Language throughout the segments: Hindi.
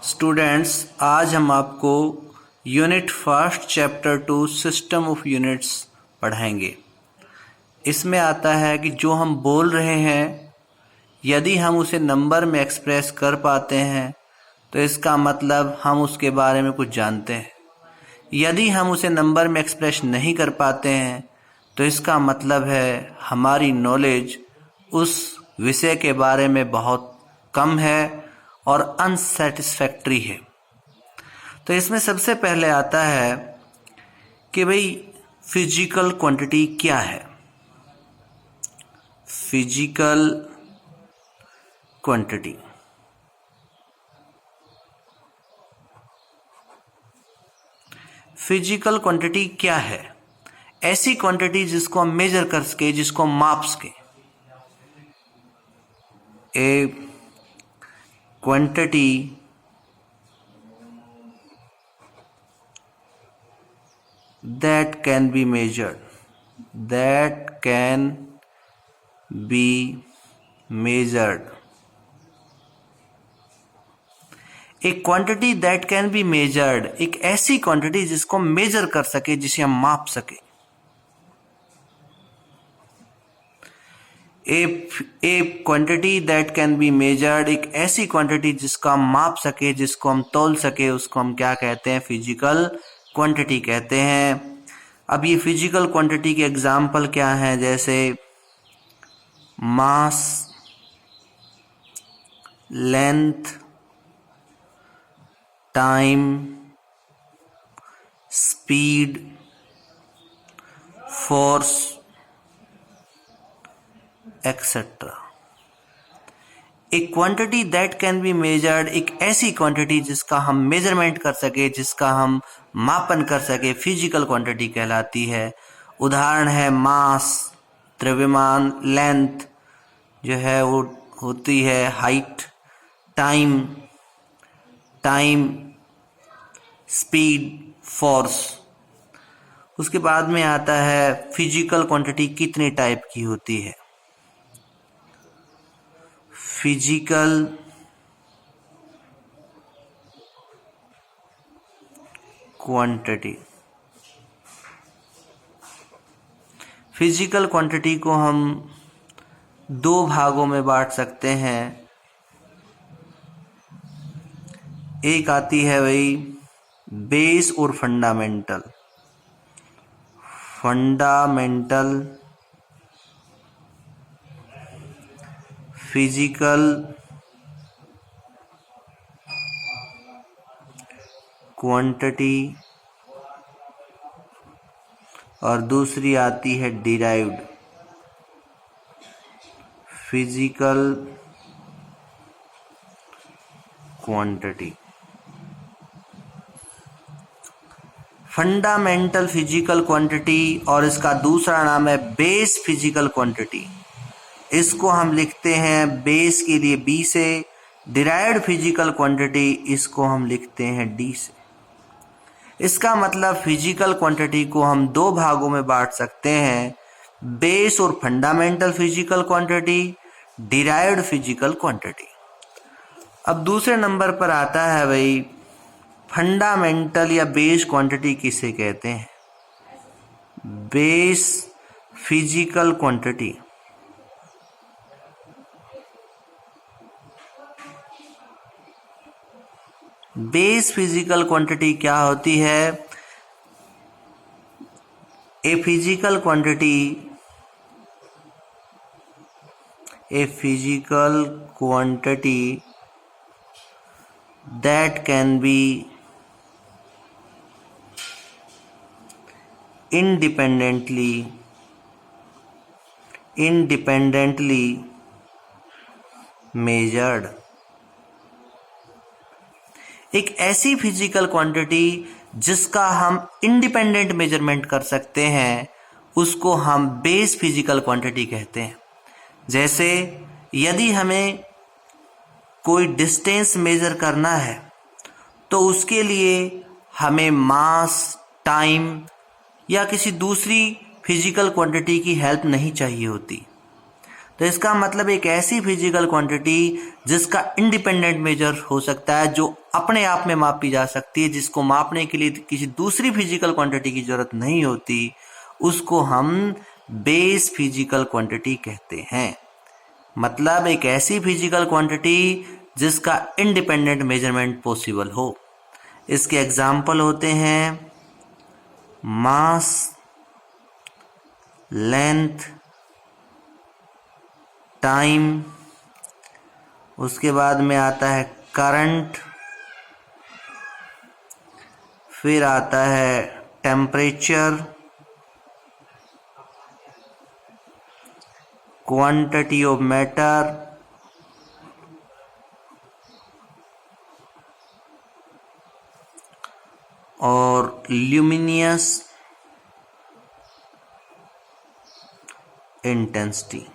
स्टूडेंट्स, आज हम आपको unit first chapter 2 system of units पढ़ाएंगे। इसमें आता है कि जो हम बोल रहे हैं यदि हम उसे नंबर में एक्सप्रेस कर पाते हैं तो इसका मतलब हम उसके बारे में कुछ जानते हैं। यदि हम उसे नंबर में एक्सप्रेस नहीं कर पाते हैं तो इसका मतलब है हमारी नॉलेज उस विषय के बारे में बहुत कम है और अनसेटिस्फैक्ट्री है। तो इसमें सबसे पहले आता है कि भाई फिजिकल क्वांटिटी क्या है। फिजिकल क्वांटिटी फिजिकल क्वांटिटी क्या है? ऐसी क्वांटिटी जिसको हम मेजर कर सके, जिसको हम माप सके। ए quantity that can be measured, that can be measured, एक quantity that can be measured, एक ऐसी क्वांटिटी जिसको हम मेजर कर सके, जिसे हम माप सके। ए quantity that can be measured, एक ऐसी क्वांटिटी जिसका हम माप सके, जिसको हम तौल सके, उसको हम क्या कहते हैं? फिजिकल क्वांटिटी कहते हैं। अब ये फिजिकल क्वांटिटी के एग्जाम्पल क्या हैं? जैसे mass, length, time, speed, force, etcetera. एक quantity that can be measured, एक ऐसी क्वांटिटी जिसका हम मेजरमेंट कर सके, जिसका हम मापन कर सके, फिजिकल क्वांटिटी कहलाती है। उदाहरण है मास, द्रव्यमान, लेंथ जो है वो होती है हाइट, टाइम, स्पीड, फोर्स। उसके बाद में आता है फिजिकल क्वांटिटी कितने टाइप की होती है। फिजिकल क्वांटिटी फिजिकल क्वांटिटी को हम दो भागों में बांट सकते हैं। एक आती है भाई बेस और फंडामेंटल। फिजिकल क्वांटिटी और दूसरी आती है derived physical quantity. Fundamental physical quantity और इसका दूसरा नाम है बेस फिजिकल क्वांटिटी। इसको हम लिखते हैं बेस के लिए बी से, डिराइव्ड फिजिकल क्वांटिटी इसको हम लिखते हैं डी से। इसका मतलब फिजिकल क्वांटिटी को हम दो भागों में बांट सकते हैं, बेस और fundamental physical quantity, derived physical quantity. अब दूसरे नंबर पर आता है भाई फंडामेंटल या बेस क्वांटिटी किसे कहते हैं? Base physical quantity. Base physical quantity क्या होती है? A physical quantity that can be independently measured। एक ऐसी फिजिकल क्वांटिटी जिसका हम इंडिपेंडेंट मेजरमेंट कर सकते हैं, उसको हम बेस फिजिकल क्वांटिटी कहते हैं। जैसे यदि हमें कोई डिस्टेंस मेजर करना है तो उसके लिए हमें मास, टाइम या किसी दूसरी फिजिकल क्वांटिटी की हेल्प नहीं चाहिए होती। तो इसका मतलब एक ऐसी फिजिकल क्वांटिटी जिसका इंडिपेंडेंट मेजर हो सकता है, जो अपने आप में मापी जा सकती है, जिसको मापने के लिए किसी दूसरी फिजिकल क्वांटिटी की जरूरत नहीं होती, उसको हम बेस फिजिकल क्वांटिटी कहते हैं। मतलब एक ऐसी फिजिकल क्वांटिटी जिसका इंडिपेंडेंट मेजरमेंट पॉसिबल हो। इसके एग्जाम्पल होते हैं मास, लेंथ, टाइम, उसके बाद में आता है करंट, फिर आता है टेम्परेचर, क्वांटिटी ऑफ मैटर, और ल्यूमिनियस इंटेंसिटी।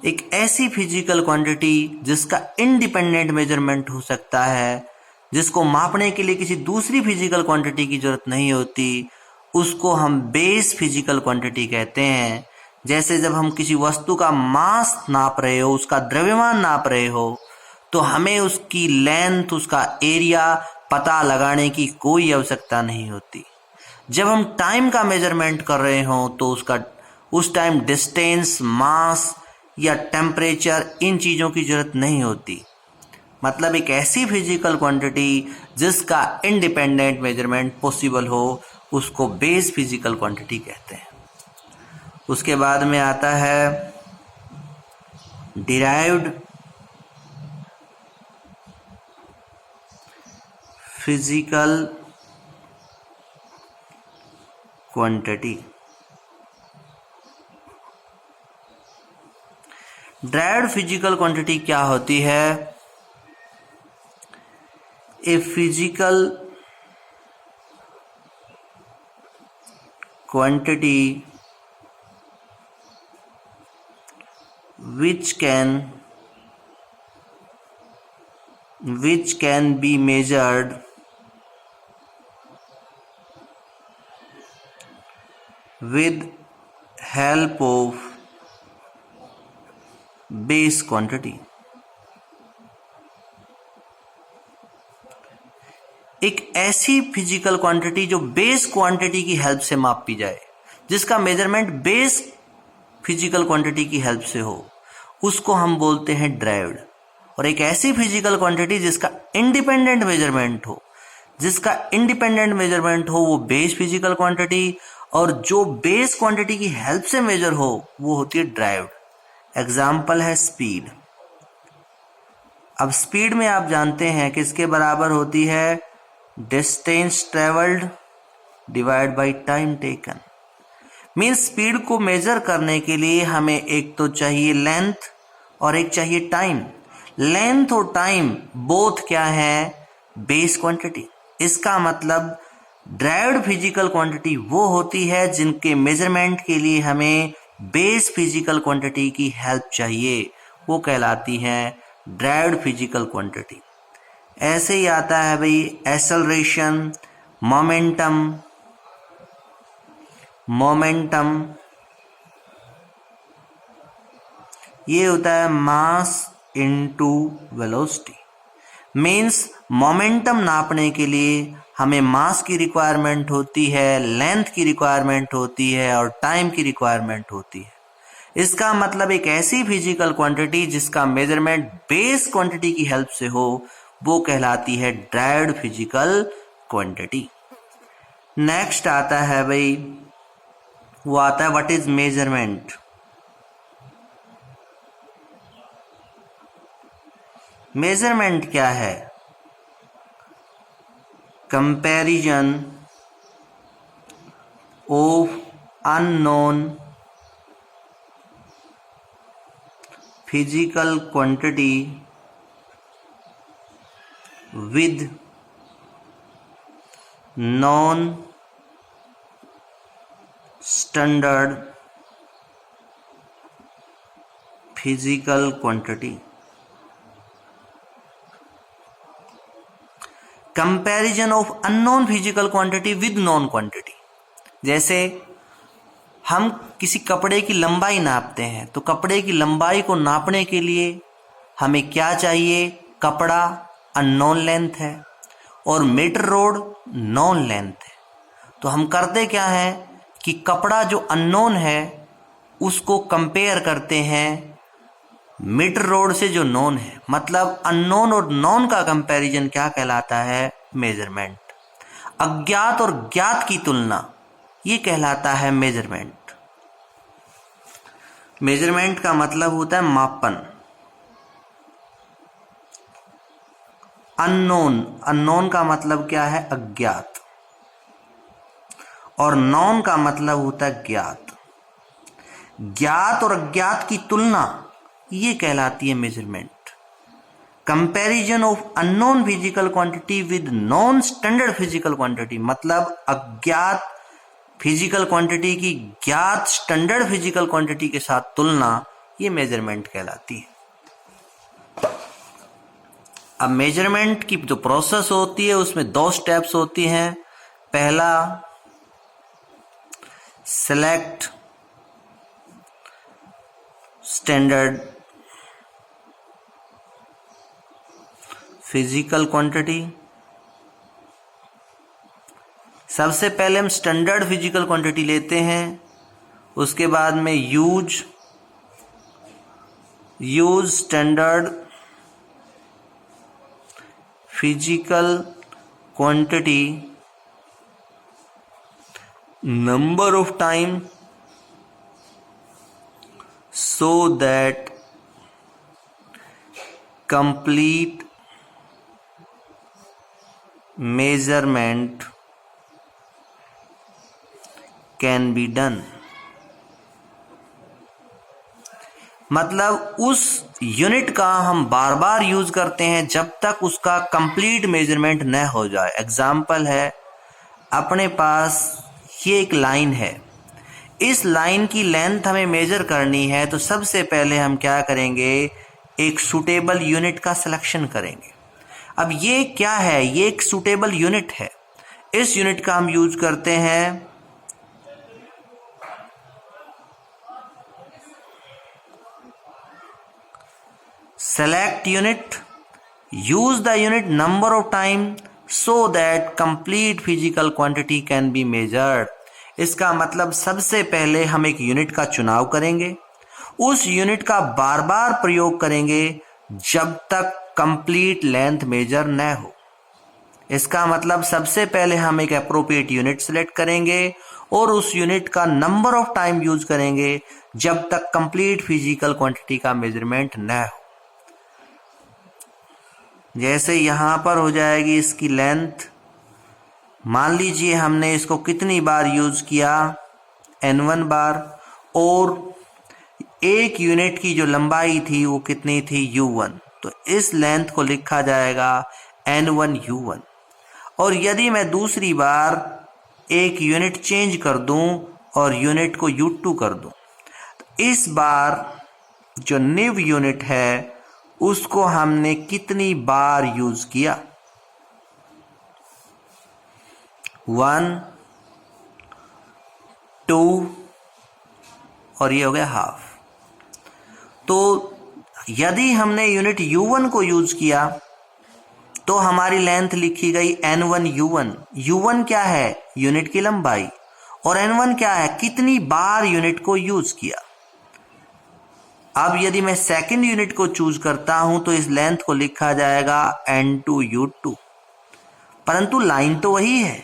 एक ऐसी फिजिकल क्वांटिटी जिसका इंडिपेंडेंट मेजरमेंट हो सकता है, जिसको मापने के लिए किसी दूसरी फिजिकल क्वांटिटी की जरूरत नहीं होती, उसको हम बेस फिजिकल क्वांटिटी कहते हैं। जैसे जब हम किसी वस्तु का मास नाप रहे हो, उसका द्रव्यमान नाप रहे हो, तो हमें उसकी लेंथ, उसका एरिया पता लगाने की कोई आवश्यकता नहीं होती। जब हम टाइम का मेजरमेंट कर रहे हो तो उस टाइम डिस्टेंस, मास या टेम्परेचर, इन चीज़ों की जरूरत नहीं होती। मतलब एक ऐसी फिजिकल क्वांटिटी जिसका इंडिपेंडेंट मेजरमेंट पॉसिबल हो, उसको बेस फिजिकल क्वांटिटी कहते हैं। उसके बाद में आता है derived physical quantity. Derived physical quantity क्या होती है? A physical quantity which can be measured with help of base quantity। एक ऐसी फिजिकल क्वांटिटी जो बेस क्वांटिटी की हेल्प से मापी जाए, जिसका मेजरमेंट बेस फिजिकल क्वांटिटी की हेल्प से हो, उसको हम बोलते हैं डिराइव्ड। और एक ऐसी फिजिकल क्वांटिटी जिसका इंडिपेंडेंट मेजरमेंट हो, वो बेस फिजिकल क्वांटिटी, और जो बेस क्वांटिटी की हेल्प से मेजर हो वो होती है डिराइव्ड। एग्जाम्पल है स्पीड। अब स्पीड में आप जानते हैं कि इसके बराबर होती है distance travelled divide by time taken. Means speed को मेजर करने के लिए हमें एक तो चाहिए लेंथ और एक चाहिए टाइम। लेंथ और टाइम बोथ क्या है? Base quantity. इसका मतलब डिराइव्ड फिजिकल क्वांटिटी वो होती है जिनके मेजरमेंट के लिए हमें बेस फिजिकल क्वांटिटी की हेल्प चाहिए, वो कहलाती है डिराइव्ड फिजिकल क्वांटिटी। ऐसे ही आता है भाई एक्सेलरेशन, मोमेंटम, ये होता है mass into velocity. Means momentum नापने के लिए हमें मास की रिक्वायरमेंट होती है, लेंथ की रिक्वायरमेंट होती है और टाइम की रिक्वायरमेंट होती है। इसका मतलब एक ऐसी फिजिकल क्वांटिटी जिसका मेजरमेंट बेस क्वांटिटी की हेल्प से हो, वो कहलाती है डिराइव्ड फिजिकल क्वांटिटी। नेक्स्ट आता है भाई, वो आता है व्हाट इज मेजरमेंट। मेजरमेंट क्या है? Comparison of unknown physical quantity with non standard physical quantity. Comparison of unknown physical quantity with non quantity. जैसे हम किसी कपड़े की लंबाई नापते हैं, तो कपड़े की लंबाई को नापने के लिए हमें क्या चाहिए? कपड़ा अननोन लेंथ है और मीटर रोड नोन लेंथ है। तो हम करते क्या है कि कपड़ा जो अननोन है उसको कंपेयर करते हैं मीटर रोड से जो नोन है। मतलब अननोन और नोन का कंपैरिजन क्या कहलाता है? मेजरमेंट। अज्ञात और ज्ञात की तुलना, ये कहलाता है मेजरमेंट। मेजरमेंट का मतलब होता है मापन। अननोन का मतलब क्या है? अज्ञात। और नॉन का मतलब होता है ज्ञात। ज्ञात और अज्ञात की तुलना, ये कहलाती है measurement. Comparison of unknown physical quantity with non standard physical quantity, मतलब अज्ञात फिजिकल क्वांटिटी की ज्ञात स्टैंडर्ड फिजिकल क्वांटिटी के साथ तुलना, ये मेजरमेंट कहलाती है। अब मेजरमेंट की जो प्रोसेस होती है उसमें 2 स्टेप्स होती हैं। पहला, सेलेक्ट स्टैंडर्ड फिजिकल क्वांटिटी। सबसे पहले हम स्टैंडर्ड फिजिकल क्वांटिटी लेते हैं, उसके बाद में use standard physical quantity number of time so that complete measurement can be done। मतलब उस यूनिट का हम बार बार यूज करते हैं जब तक उसका कंप्लीट मेजरमेंट न हो जाए। एग्जाम्पल है, अपने पास ये एक लाइन है, इस लाइन की लेंथ हमें मेजर करनी है, तो सबसे पहले हम क्या करेंगे? एक सूटेबल यूनिट का सिलेक्शन करेंगे। अब ये क्या है? ये एक सूटेबल यूनिट है। इस यूनिट का हम यूज करते हैं select unit, use the unit number of time so that complete physical quantity can be measured। इसका मतलब सबसे पहले हम एक यूनिट का चुनाव करेंगे, उस यूनिट का बार बार प्रयोग करेंगे जब तक कंप्लीट लेंथ मेजर न हो। इसका मतलब सबसे पहले हम एक एप्रोप्रिएट यूनिट सेलेक्ट करेंगे और उस यूनिट का नंबर ऑफ टाइम यूज करेंगे जब तक कंप्लीट फिजिकल क्वांटिटी का मेजरमेंट न हो। जैसे यहां पर हो जाएगी इसकी लेंथ, मान लीजिए हमने इसको कितनी बार यूज किया? n1 बार, और एक यूनिट की जो लंबाई थी वो कितनी थी? u1। तो इस लेंथ को लिखा जाएगा n1 u1। और यदि मैं दूसरी बार एक यूनिट चेंज कर दूं और यूनिट को u2 कर दूं, तो इस बार जो निव यूनिट है उसको हमने कितनी बार यूज किया? 1, 2 और ये हो गया हाफ। तो यदि हमने यूनिट u1 को यूज किया तो हमारी लेंथ लिखी गई n1 u1। u1 क्या है? यूनिट की लंबाई। और n1 क्या है? कितनी बार यूनिट को यूज किया। अब यदि मैं सेकंड यूनिट को चूज करता हूं तो इस लेंथ को लिखा जाएगा n2 u2। परंतु लाइन तो वही है।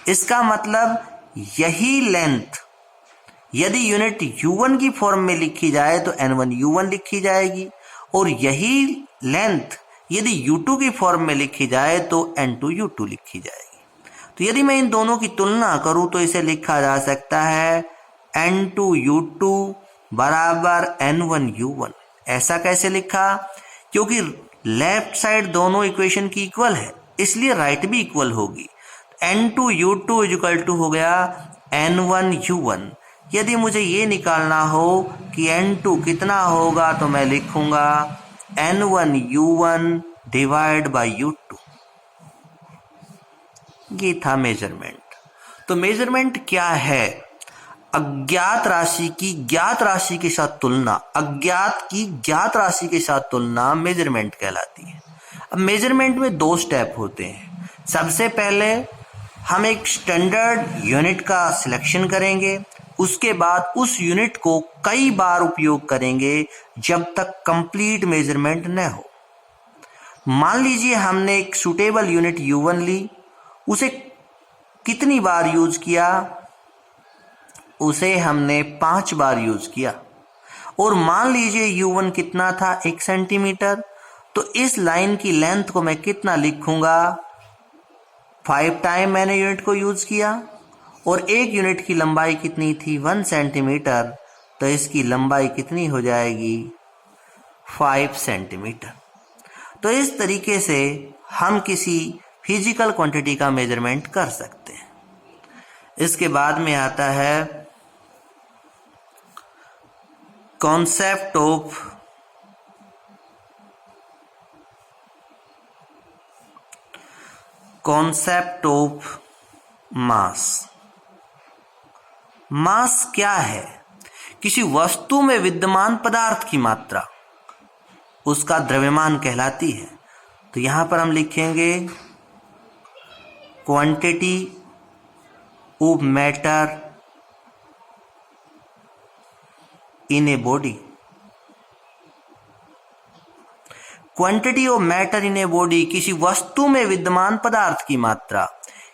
इसका मतलब यही लेंथ यदि यूनिट u1 की फॉर्म में लिखी जाए तो n1 u1 लिखी जाएगी, और यही लेंथ यदि u2 की फॉर्म में लिखी जाए तो n2 u2 लिखी जाएगी। तो यदि मैं इन दोनों की तुलना करूं तो इसे लिखा जा सकता है n2 u2 बराबर n1 u1। ऐसा कैसे लिखा? क्योंकि लेफ्ट साइड दोनों इक्वेशन की इक्वल है, इसलिए राइट भी इक्वल होगी। n2 u2 इक्वल टू हो गया n1 u1। यदि मुझे ये निकालना हो कि n2 कितना होगा तो मैं लिखूंगा n1 u1 divide by u2। ये था मेजरमेंट। तो मेजरमेंट क्या है? अज्ञात राशि की ज्ञात राशि के साथ तुलना, अज्ञात की ज्ञात राशि के साथ तुलना मेजरमेंट कहलाती है। अब मेजरमेंट में दो स्टेप होते हैं। सबसे पहले हम एक स्टैंडर्ड यूनिट का सिलेक्शन करेंगे, उसके बाद उस यूनिट को कई बार उपयोग करेंगे जब तक कंप्लीट मेजरमेंट न हो। मान लीजिए हमने एक सूटेबल यूनिट U1 ली, उसे कितनी बार यूज किया? उसे हमने 5 बार यूज किया। और मान लीजिए U1 कितना था? 1 सेंटीमीटर। तो इस लाइन की लेंथ को मैं कितना लिखूंगा? 5 टाइम मैंने यूनिट को यूज किया और एक यूनिट की लंबाई कितनी थी? 1 सेंटीमीटर। तो इसकी लंबाई कितनी हो जाएगी? 5 सेंटीमीटर। तो इस तरीके से हम किसी फिजिकल क्वांटिटी का मेजरमेंट कर सकते हैं। इसके बाद में आता है कॉन्सेप्ट ऑफ मास। मास क्या है? किसी वस्तु में विद्यमान पदार्थ की मात्रा, उसका द्रव्यमान कहलाती है। तो यहां पर हम लिखेंगे quantity of matter in a body. Quantity of matter in a body, किसी वस्तु में विद्यमान पदार्थ की मात्रा,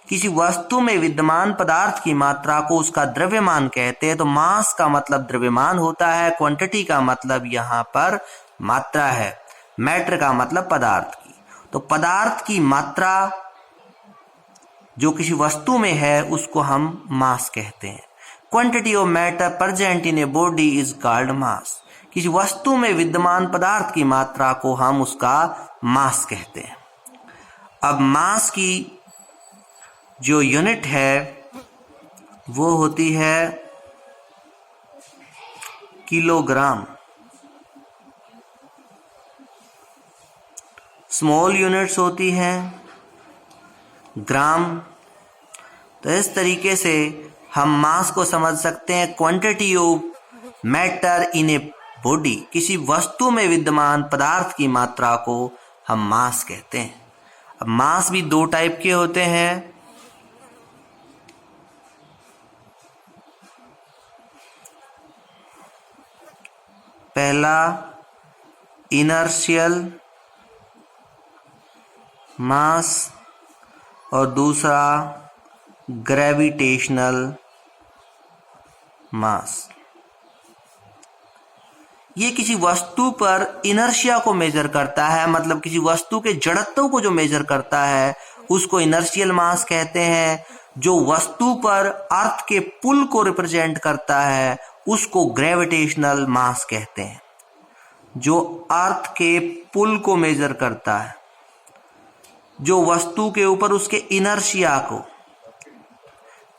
किसी वस्तु में विद्यमान पदार्थ की मात्रा को उसका द्रव्यमान कहते हैं। तो मास का मतलब द्रव्यमान होता है, क्वांटिटी का मतलब यहां पर मात्रा है, मैटर का मतलब पदार्थ की। तो पदार्थ की मात्रा जो किसी वस्तु में है उसको हम मास कहते हैं। Quantity of matter present in a body is called मास। किसी वस्तु में विद्यमान पदार्थ की मात्रा को हम उसका मास कहते हैं। अब मास की जो यूनिट है वो होती है किलोग्राम। स्मॉल यूनिट्स होती हैं ग्राम। तो इस तरीके से हम मास को समझ सकते हैं, quantity of matter in a body, किसी वस्तु में विद्यमान पदार्थ की मात्रा को हम मास कहते हैं। अब मास भी दो टाइप के होते हैं। पहला इनर्शियल मास और दूसरा ग्रेविटेशनल मास। ये किसी वस्तु पर इनर्शिया को मेजर करता है, मतलब किसी वस्तु के जड़त्व को जो मेजर करता है उसको इनर्शियल मास कहते हैं। जो वस्तु पर अर्थ के पुल को रिप्रेजेंट करता है उसको ग्रेविटेशनल मास कहते हैं। जो अर्थ के पुल को मेजर करता है, जो वस्तु के ऊपर उसके इनर्शिया को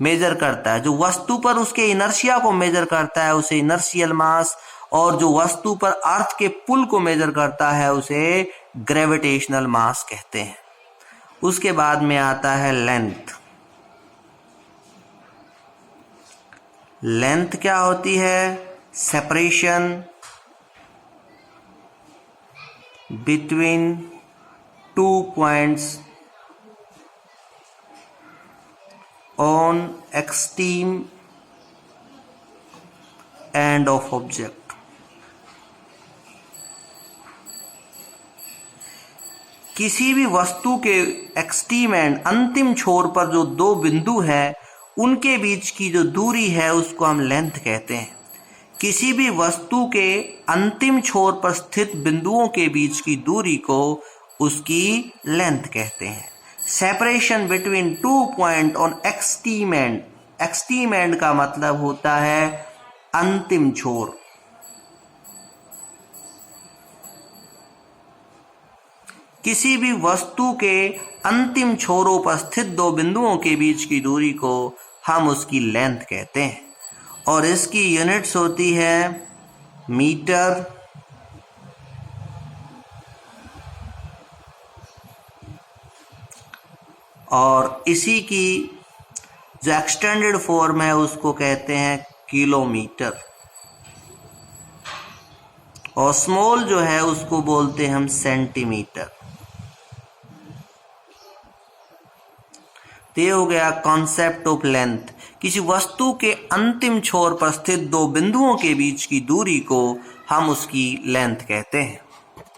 मेजर करता है, जो वस्तु पर उसके इनर्शिया को मेजर करता है उसे इनर्शियल मास, और जो वस्तु पर अर्थ के पुल को मेजर करता है उसे ग्रेविटेशनल मास कहते हैं। उसके बाद में आता है लेंथ। लेंथ क्या होती है? Separation between 2 points on extreme end of object। किसी भी वस्तु के एक्सट्रीम एंड, अंतिम छोर पर जो दो बिंदु हैं उनके बीच की जो दूरी है उसको हम लेंथ कहते हैं। किसी भी वस्तु के अंतिम छोर पर स्थित बिंदुओं के बीच की दूरी को उसकी लेंथ कहते हैं। Separation between 2 point on extreme and. Extreme and का मतलब होता है अंतिम छोर। किसी भी वस्तु के अंतिम छोरों पर स्थित दो बिंदुओं के बीच की दूरी को हम उसकी लेंथ कहते हैं और इसकी यूनिट्स होती है मीटर, और इसी की जो एक्सटेंडेड फॉर्म है उसको कहते हैं किलोमीटर। और स्मॉल जो है उसको बोलते हैं हम सेंटीमीटर। तो ये हो गया कॉन्सेप्ट ऑफ लेंथ। किसी वस्तु के अंतिम छोर पर स्थित दो बिंदुओं के बीच की दूरी को हम उसकी लेंथ कहते हैं।